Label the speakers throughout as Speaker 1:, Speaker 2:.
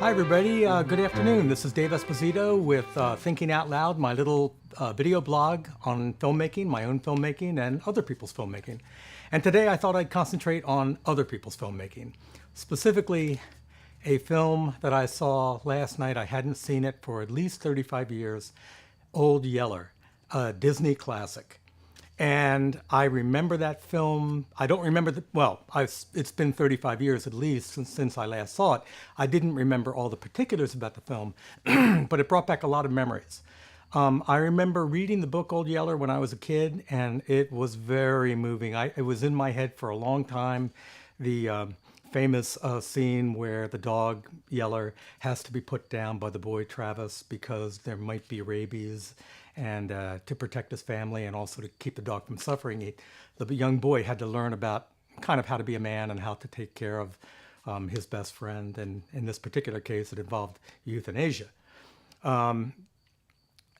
Speaker 1: Hi, everybody. Good afternoon. This is Dave Esposito with Thinking Out Loud, my little video blog on filmmaking, my own filmmaking, and other people's filmmaking. And today I thought I'd concentrate on other people's filmmaking, specifically a film that I saw last night. I hadn't seen it for at least 35 years, Old Yeller, a Disney classic. And I remember that film. I don't remember it's been 35 years at least since I last saw it. I didn't remember all the particulars about the film, but it brought back a lot of memories. I remember reading the book Old Yeller when I was a kid, and it was very moving. It was in my head for a long time. The famous scene where the dog Yeller has to be put down by the boy Travis because there might be rabies, and to protect his family and also to keep the dog from suffering. The young boy had to learn about kind of how to be a man and how to take care of his best friend. And in this particular case, it involved euthanasia.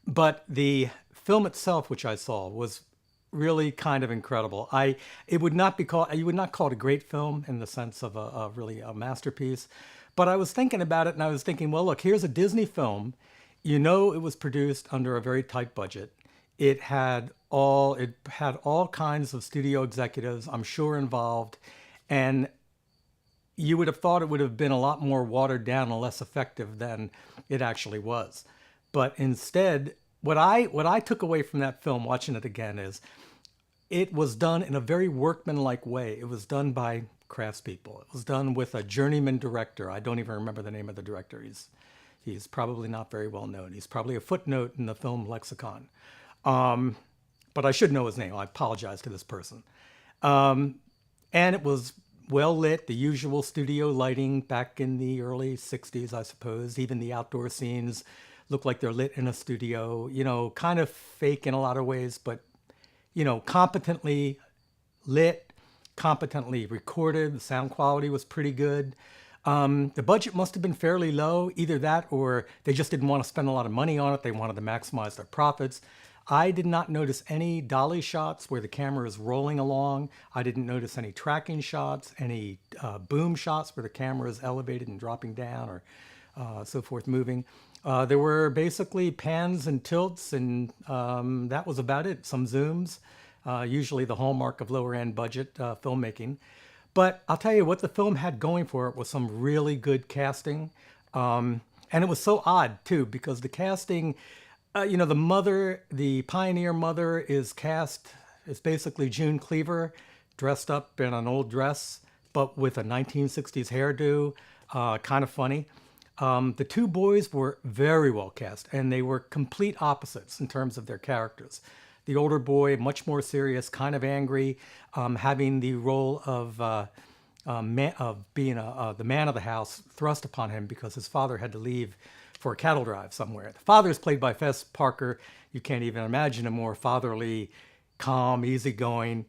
Speaker 1: But the film itself, which I saw, was really kind of incredible. You would not call it a great film in the sense of really a masterpiece. But I was thinking about it, and I was thinking, well, look, here's a Disney film. You know, it was produced under a very tight budget. It had all kinds of studio executives, I'm sure, involved, and you would have thought it would have been a lot more watered down and less effective than it actually was. But instead, what I took away from that film, watching it again, is it was done in a very workmanlike way. It was done by craftspeople. It was done with a journeyman director. I don't even remember the name of the director. He's probably not very well known. He's probably a footnote in the film lexicon. But I should know his name. I apologize to this person. And it was well lit, the usual studio lighting back in the early 60s, I suppose. Even the outdoor scenes look like they're lit in a studio, you know, kind of fake in a lot of ways, but, you know, competently lit, competently recorded. The sound quality was pretty good. The budget must have been fairly low, either that or they just didn't want to spend a lot of money on it. They wanted to maximize their profits. I did not notice any dolly shots where the camera is rolling along. I didn't notice any tracking shots, any boom shots where the camera is elevated and dropping down or so forth, moving. There were basically pans and tilts, and that was about it. Some zooms, usually the hallmark of lower end budget filmmaking. But I'll tell you what the film had going for it was some really good casting. And it was so odd, too, because the casting, the pioneer mother is basically June Cleaver, dressed up in an old dress, but with a 1960s hairdo, kind of funny. The two boys were very well cast, and they were complete opposites in terms of their characters. The older boy, much more serious, kind of angry, having the role of being the man of the house thrust upon him because his father had to leave for a cattle drive somewhere. The father is played by Fess Parker. You can't even imagine a more fatherly, calm, easygoing.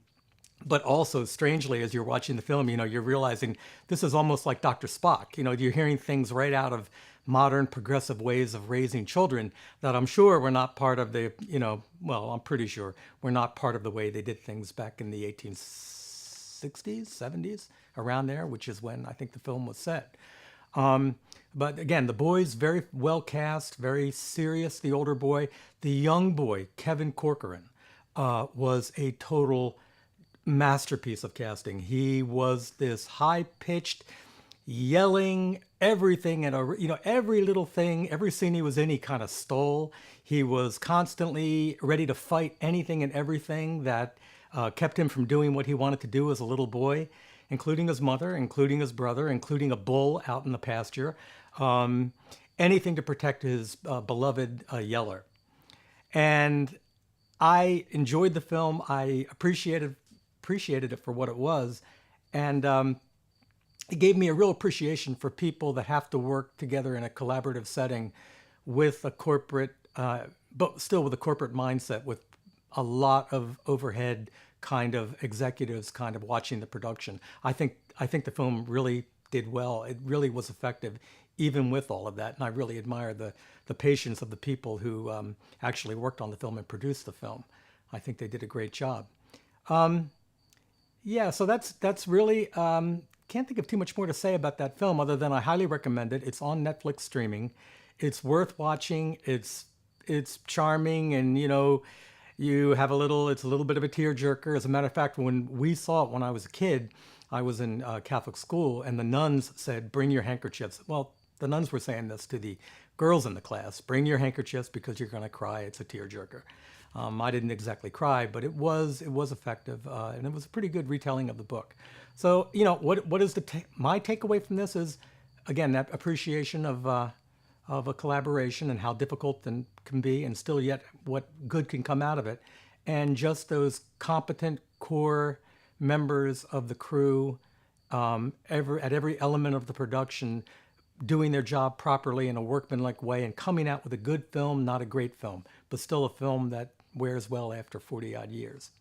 Speaker 1: But also, strangely, as you're watching the film, you know, you're realizing this is almost like Dr. Spock. You know, you're hearing things right out of modern progressive ways of raising children that I'm sure were not part of I'm pretty sure were not part of the way they did things back in the 1860s, 70s, around there, which is when I think the film was set. But again, the boys very well cast, very serious, the older boy. The young boy, Kevin Corcoran, was a total masterpiece of casting. He was this high-pitched, yelling everything and every little thing, every scene he was in, he kind of stole. He was constantly ready to fight anything and everything that kept him from doing what he wanted to do as a little boy, including his mother, including his brother, including a bull out in the pasture, anything to protect his beloved Yeller. And I enjoyed the film. I appreciated it for what it was, and it gave me a real appreciation for people that have to work together in a collaborative setting with a corporate, but still with a corporate mindset, with a lot of overhead kind of executives kind of watching the production. I think the film really did well. It really was effective, even with all of that. And I really admire the patience of the people who actually worked on the film and produced the film. I think they did a great job. So that's really can't think of too much more to say about that film other than I highly recommend it. It's on Netflix streaming. It's worth watching. It's charming, and you have it's a little bit of a tearjerker. As a matter of fact, when we saw it when I was a kid, I was in Catholic school, and the nuns said, "Bring your handkerchiefs." Well, the nuns were saying this to the girls in the class: "Bring your handkerchiefs because you're going to cry. It's a tearjerker." I didn't exactly cry, but it was effective, and it was a pretty good retelling of the book. So, what is my takeaway from this is, again, that appreciation of a collaboration and how difficult it can be, and still yet what good can come out of it, and just those competent core members of the crew, at every element of the production, doing their job properly in a workmanlike way and coming out with a good film, not a great film, but still a film that wears well after 40 odd years.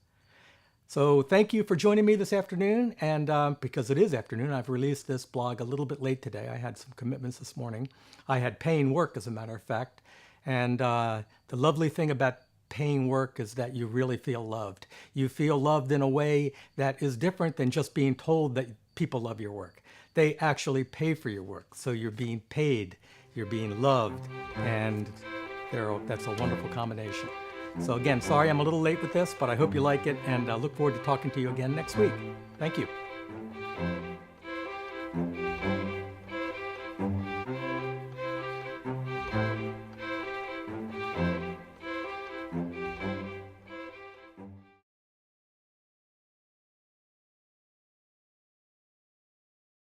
Speaker 1: So thank you for joining me this afternoon. And because it is afternoon, I've released this blog a little bit late today. I had some commitments this morning. I had paying work, as a matter of fact. And the lovely thing about paying work is that you really feel loved. You feel loved in a way that is different than just being told that people love your work. They actually pay for your work. So you're being paid, you're being loved, and that's a wonderful combination. So again, sorry I'm a little late with this, but I hope you like it, and I look forward to talking to you again next week. Thank you.